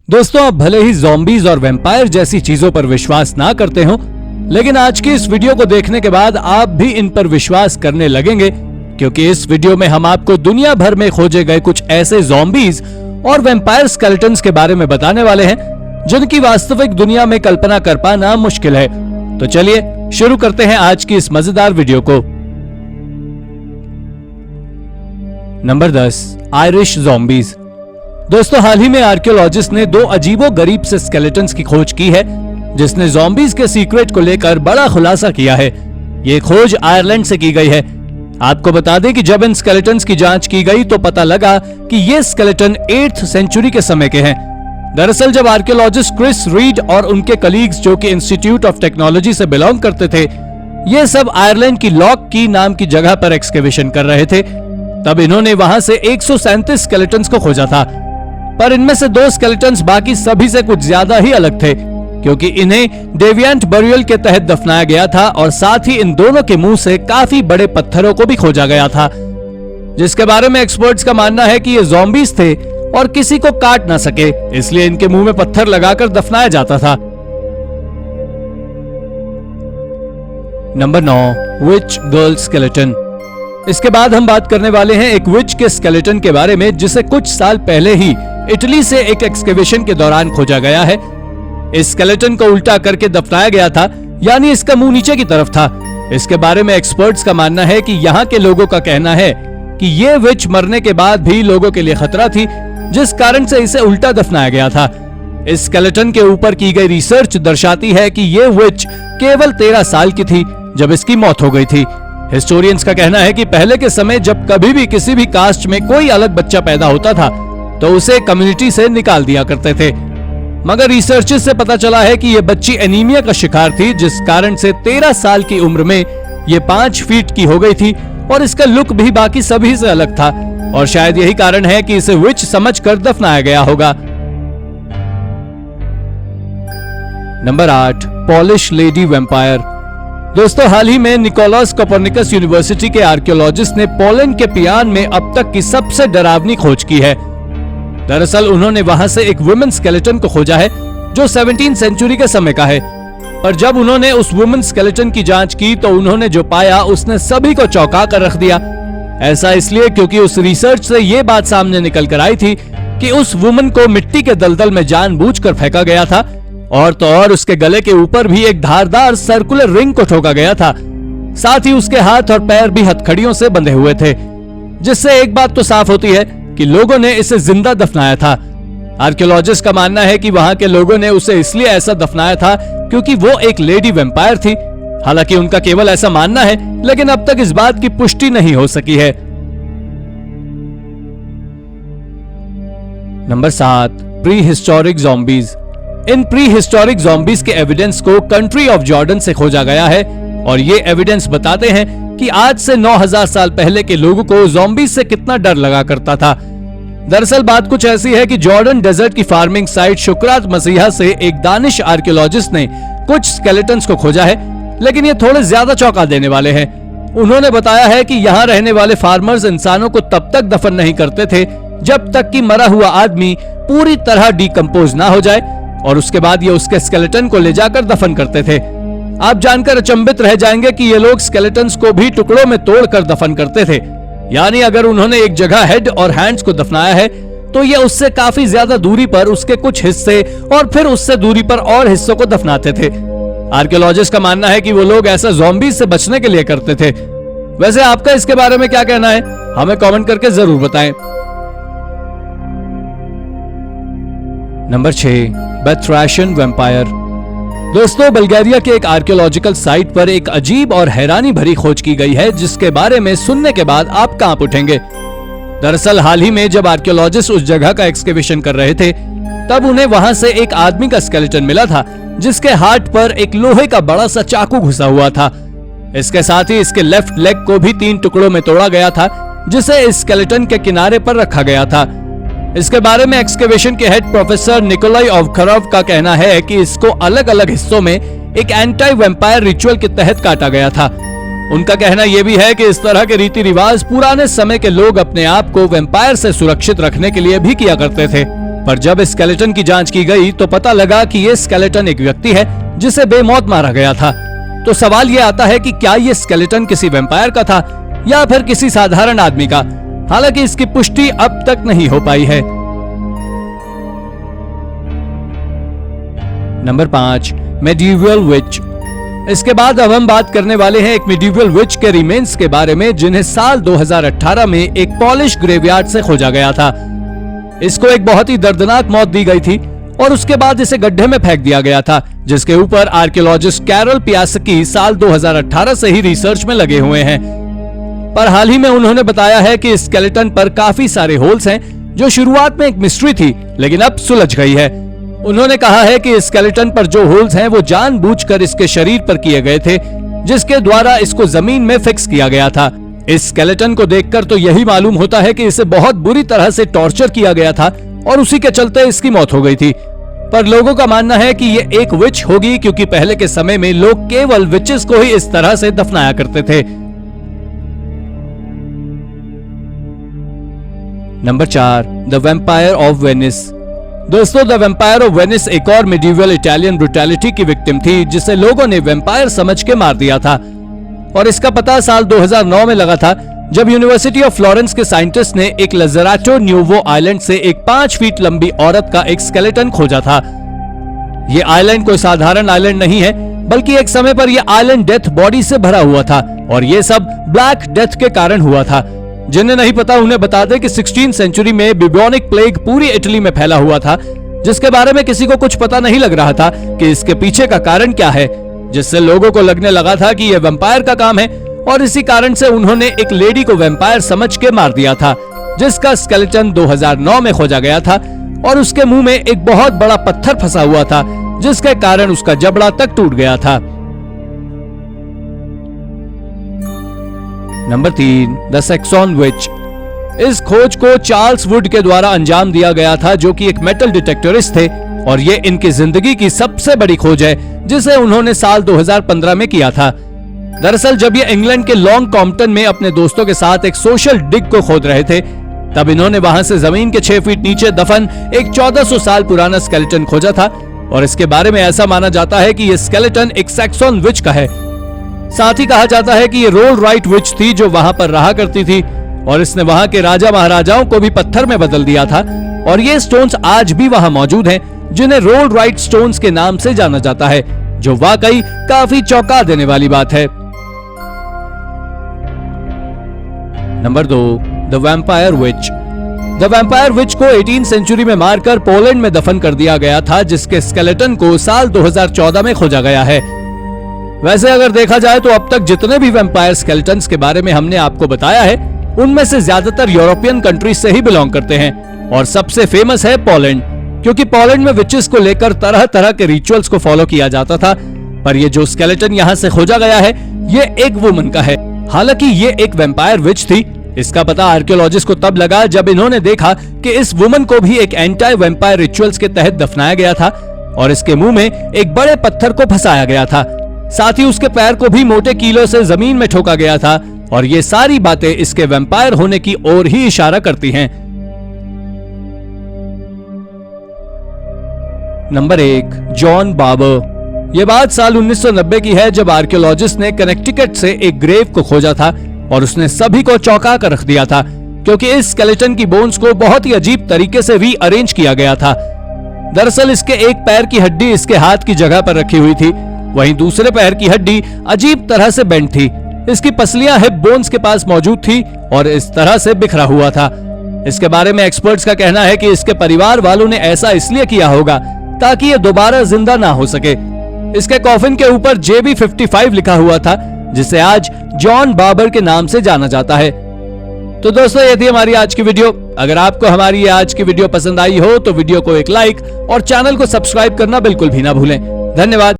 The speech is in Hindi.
दोस्तों, आप भले ही ज़ॉम्बीज और वैम्पायर जैसी चीजों पर विश्वास ना करते हो, लेकिन आज की इस वीडियो को देखने के बाद आप भी इन पर विश्वास करने लगेंगे, क्योंकि इस वीडियो में हम आपको दुनिया भर में खोजे गए कुछ ऐसे ज़ॉम्बीज और वैम्पायर स्केलेटन्स के बारे में बताने वाले हैं जिनकी वास्तविक दुनिया में कल्पना कर पाना मुश्किल है। तो चलिए शुरू करते हैं आज की इस मजेदार वीडियो को। Number 10, Irish zombies. दोस्तों, हाल ही में आर्कियोलॉजिस्ट ने दो अजीबो गरीब से स्केलेटन्स की खोज की है, जिसने ज़ॉम्बीज के सीक्रेट को लेकर बड़ा खुलासा किया है। ये खोज आयरलैंड से की गई है। आपको बता दें कि जब इन स्केलेटन्स की जांच की गई तो पता लगा कि ये स्केलेटन 8th सेंचुरी के समय के हैं। दरअसल जब आर्कियोलॉजिस्ट क्रिस रीड और उनके कलीग्स, जो कि इंस्टीट्यूट ऑफ टेक्नोलॉजी से बिलोंग करते थे, ये सब आयरलैंड की लॉक की नाम की जगह पर एक्सकेवेशन कर रहे थे, तब इन्होंने वहां से 137 स्केलेटन्स को खोजा था। पर इनमें से 2 स्केलेटन्स बाकी सभी से कुछ ज्यादा ही अलग थे, क्योंकि इन्हें डेविएंट बरियल के तहत दफनाया गया था और साथ ही इन दोनों के मुंह से काफी बड़े पत्थरों को भी खोजा गया था, जिसके बारे में एक्सपर्ट्स का मानना है कि ये ज़ॉम्बीज थे और किसी को काट ना सके, इसलिए इनके मुंह में पत्थर लगाकर दफनाया जाता था। नंबर 9, विच गर्ल स्केलेटन। इसके बाद हम बात करने वाले हैं एक विच के स्केलेटन के बारे में, जिसे कुछ साल पहले ही इटली से एक एक्सकेवेशन के दौरान खोजा गया है। इस स्केलेटन को उल्टा करके दफनाया गया था, यानी इसका मुंह नीचे की तरफ था। इसके बारे में एक्सपर्ट्स का मानना है कि यहाँ के लोगों का कहना है कि ये विच मरने के बाद भी लोगों के लिए खतरा थी, जिस कारण से इसे उल्टा दफनाया गया था। इस स्केलेटन के ऊपर की गई रिसर्च दर्शाती है कि ये विच केवल 13 साल की थी जब इसकी मौत हो गई थी। हिस्टोरियंस का कहना है कि पहले के समय जब कभी भी किसी भी कास्ट में कोई अलग बच्चा पैदा होता था तो उसे कम्युनिटी से निकाल दिया करते थे, मगर रिसर्चेस से पता चला है कि ये बच्ची एनीमिया का शिकार थी, जिस कारण से 13 साल की उम्र में ये 5 फीट की हो गई थी और इसका लुक भी बाकी सभी से अलग था, और शायद यही कारण है कि इसे विच समझकर दफनाया गया होगा। Number 8, polish lady vampire. दोस्तों, हाल ही में निकोलास कोपर्निकस यूनिवर्सिटी के आर्कियोलॉजिस्ट ने पोलैंड के पियान में अब तक की सबसे डरावनी खोज की है। दरअसल उन्होंने वहां से एक वुमेन स्केलेटन को खोजा है जो 17th सेंचुरी के समय का है, पर जब उन्होंने उस वुमेन स्केलेटन की जांच की तो उन्होंने जो पाया उसने सभी को चौंका कर रख दिया। ऐसा इसलिए क्योंकि उस रिसर्च से ये बात सामने निकल कर आई थी कि उस वुमेन को मिट्टी के दलदल में जानबूझकर फेंका गया था, और तो और उसके गले के ऊपर भी एक धारदार सर्कुलर रिंग को ठोका गया था। साथ ही उसके हाथ और पैर भी हथकड़ियों से बंधे हुए थे, जिससे एक बात तो साफ होती है कि लोगों ने इसे जिंदा दफनाया था। आर्कियोलॉजिस्ट का मानना है कि वहां के लोगों ने उसे इसलिए ऐसा दफनाया था क्योंकि वो एक लेडी वैम्पायर थी। हालांकि उनका केवल ऐसा मानना है, लेकिन अब तक इस बात की पुष्टि नहीं हो सकी है। Number 7, pre historic zombies. इन प्री हिस्टोरिक ज़ॉम्बीज के एविडेंस को कंट्री ऑफ जॉर्डन से खोजा गया है, और ये एविडेंस बताते हैं कि आज से 9000 साल पहले के लोगों को ज़ॉम्बीज से कितना डर लगा करता था। दरअसल बात कुछ ऐसी है कि जॉर्डन डेजर्ट की फार्मिंग साइट शुक्रात मसीहा से एक दानिश आर्कियोलॉजिस्ट ने कुछ स्केलेटन्स को खोजा है, लेकिन ये थोड़े ज्यादा चौंका देने वाले हैं। उन्होंने बताया है कि यहाँ रहने वाले फार्मर्स इंसानों को तब तक दफन नहीं करते थे जब तक कि मरा हुआ आदमी पूरी तरह डिकम्पोज ना हो जाए, और उसके बाद ये उसके स्केलेटन को ले जाकर दफन करते थे। आप जानकर अचंभित रह जाएंगे कि ये लोग स्केलेटन्स को भी टुकड़ों में तोड़कर दफन करते थे, यानी अगर उन्होंने एक जगह हेड और हैंड्स को दफनाया है तो ये उससे काफी ज्यादा दूरी पर उसके कुछ हिस्से और फिर उससे दूरी पर और हिस्सों को दफनाते थे। आर्कियोलॉजिस्ट का मानना है कि वो लोग ऐसा ज़ॉम्बीज से बचने के लिए करते थे। वैसे आपका इसके बारे में क्या कहना है, हमें कमेंट करके जरूर बताएं। नंबर 6, बेथ्राशियन वैम्पायर। दोस्तों, बल्गेरिया के एक आर्कियोलॉजिकल साइट पर एक अजीब और हैरानी भरी खोज की गई है, जिसके बारे में सुनने के बाद आप कांप उठेंगे। दरअसल हाल ही में जब आर्कियोलॉजिस्ट उस जगह का एक्सकेवेशन कर रहे थे, तब उन्हें वहां से एक आदमी का स्केलेटन मिला था, जिसके हार्ट पर एक लोहे का बड़ा सा चाकू घुसा हुआ था। इसके साथ ही इसके लेफ्ट लेग को भी 3 टुकड़ों में तोड़ा गया था, जिसे इस स्केलेटन के किनारे पर रखा गया था। इसके बारे में एक्सकेवेशन के हेड प्रोफेसर निकोलाई ओवखरोव का कहना है कि इसको अलग अलग हिस्सों में एक एंटी वैम्पायर रिचुअल के तहत काटा गया था। उनका कहना यह भी है कि इस तरह के रीति रिवाज पुराने समय के लोग अपने आप को वैम्पायर से सुरक्षित रखने के लिए भी किया करते थे, पर जब स्केलेटन की जांच की गई तो पता लगा कि ये स्केलेटन एक व्यक्ति है जिसे बेमौत मारा गया था। तो सवाल ये आता है कि क्या ये स्केलेटन किसी वैम्पायर का था या फिर किसी साधारण आदमी का। हालांकि इसकी पुष्टि अब तक नहीं हो पाई है। नंबर 5, मेडिवल विच। इसके बाद अब हम बात करने वाले हैं एक मेडिवल विच के रिमेन्स के बारे में, जिन्हें साल 2018 में एक पॉलिश ग्रेवयार्ड से खोजा गया था। इसको एक बहुत ही दर्दनाक मौत दी गई थी और उसके बाद इसे गड्ढे में फेंक दिया गया था, जिसके ऊपर आर्कियोलॉजिस्ट कैरल पियासकी साल 2018 से ही रिसर्च में लगे हुए हैं। पर हाल ही में उन्होंने बताया है कि स्केलेटन पर काफी सारे होल्स हैं, जो शुरुआत में एक मिस्ट्री थी लेकिन अब सुलझ गई है। उन्होंने कहा है कि स्केलेटन पर जो होल्स हैं वो जानबूझकर इसके शरीर पर किए गए थे, जिसके द्वारा इसको जमीन में फिक्स किया गया था। इस स्केलेटन को देखकर तो यही मालूम होता है कि इसे बहुत बुरी तरह से टॉर्चर किया गया था और उसी के चलते इसकी मौत हो गई थी। पर लोगों का मानना है कि ये एक विच होगी, क्योंकि पहले के समय में लोग केवल विचेस को ही इस तरह से दफनाया करते थे। Number 4, the vampire of Venice. दोस्तों, द वैम्पायर ऑफ वेनिस एक और मेडिवल इटालियन ब्रूटैलिटी की विक्टिम थी, जिसे लोगों ने वैम्पायर समझ के मार दिया था। और इसका पता साल 2009 में लगा था, जब यूनिवर्सिटी ऑफ फ्लोरेंस के साइंटिस्ट ने एक लज़राटो न्यूवो आइलैंड से एक 5 फीट लंबी औरत का एक स्केलेटन खोजा था। ये आइलैंड कोई साधारण आइलैंड नहीं है, बल्कि एक समय पर यह आइलैंड डेथ बॉडी से भरा हुआ था और ये सब ब्लैक डेथ के कारण हुआ था। जिन्हें नहीं पता उन्हें बता दें कि 16वीं सेंचुरी में ब्यूबोनिक प्लेग पूरी इटली में फैला हुआ था, जिसके बारे में किसी को कुछ पता नहीं लग रहा था कि इसके पीछे का कारण क्या है, जिससे लोगों को लगने लगा था कि यह वैम्पायर का काम है और इसी कारण से उन्होंने एक लेडी को वैम्पायर समझ के मार दिया था, जिसका स्केलेटन 2009 में खोजा गया था और उसके मुंह में एक बहुत बड़ा पत्थर फंसा हुआ था, जिसके कारण उसका जबड़ा तक टूट गया था। नंबर 3, द सैक्सन विच। इस खोज को चार्ल्स वुड के द्वारा अंजाम दिया गया था, जो कि एक मेटल डिटेक्टरिस्ट थे और ये इनकी जिंदगी की सबसे बड़ी खोज है, जिसे उन्होंने साल 2015 में किया था। दरअसल जब ये इंग्लैंड के लॉन्ग कॉम्पटन में अपने दोस्तों के साथ एक सोशल डिग को खोद रहे थे, तब इन्होंने वहां से जमीन के 6 फीट नीचे दफन एक 1400 साल पुराना स्केलेटन खोजा था और इसके बारे में ऐसा माना जाता है कि यह स्केलेटन एक सैक्सन विच का है। साथ ही कहा जाता है कि ये रोल राइट विच थी, जो वहां पर रहा करती थी और इसने वहां के राजा महाराजाओं को भी पत्थर में बदल दिया था और ये स्टोन्स आज भी वहां मौजूद हैं, जिन्हें रोल राइट स्टोन्स के नाम से जाना जाता है, जो वाकई काफी चौंका देने वाली बात है। Number 2, the vampire witch. The vampire witch को 18वीं सेंचुरी में मारकर पोलैंड में दफन कर दिया गया था, जिसके स्केलेटन को साल 2014 में खोजा गया है। वैसे अगर देखा जाए तो अब तक जितने भी वैम्पायर स्केलेटन्स के बारे में हमने आपको बताया है, उनमें से ज्यादातर यूरोपियन कंट्रीज से ही बिलोंग करते हैं और सबसे फेमस है पोलैंड, क्योंकि पोलैंड में विचेस को लेकर तरह तरह के रिचुअल्स को फॉलो किया जाता था। पर ये जो स्केलेटन यहाँ से खोजा गया है, ये एक वुमन का है। हालांकि ये एक वैम्पायर विच थी। इसका पता आर्कियोलॉजिस्ट को तब लगा जब इन्होंने देखा कि इस वुमन को भी एक एंटी वैम्पायर रिचुअल्स के तहत दफनाया गया था और इसके मुंह में एक बड़े पत्थर को फंसाया गया था। साथ ही उसके पैर को भी मोटे कीलों से जमीन में ठोका गया था और ये सारी बातें इसके वैम्पायर होने की ओर ही इशारा करती हैं। Number 1, John barber. यह बात साल 1990 की है, जब आर्कियोलॉजिस्ट ने कनेक्टिकट से एक ग्रेव को खोजा था और उसने सभी को चौंका कर रख दिया था, क्योंकि इस स्केलेटन की बोन्स को बहुत ही अजीब तरीके से रीअरेंज किया गया था। दरअसल इसके एक पैर की हड्डी इसके हाथ की जगह पर रखी हुई थी, वहीं दूसरे पैर की हड्डी अजीब तरह से बेंड थी। इसकी पसलियां हिप बोन्स के पास मौजूद थी और इस तरह से बिखरा हुआ था। इसके बारे में एक्सपर्ट्स का कहना है कि इसके परिवार वालों ने ऐसा इसलिए किया होगा ताकि ये दोबारा जिंदा ना हो सके। इसके कॉफिन के ऊपर JB 55 लिखा हुआ था, जिसे आज जॉन बार्बर के नाम से जाना जाता है। तो दोस्तों, ये थी हमारी आज की वीडियो। अगर आपको हमारी ये आज की वीडियो पसंद आई हो तो वीडियो को एक लाइक और चैनल को सब्सक्राइब करना बिल्कुल भी ना भूलें। धन्यवाद।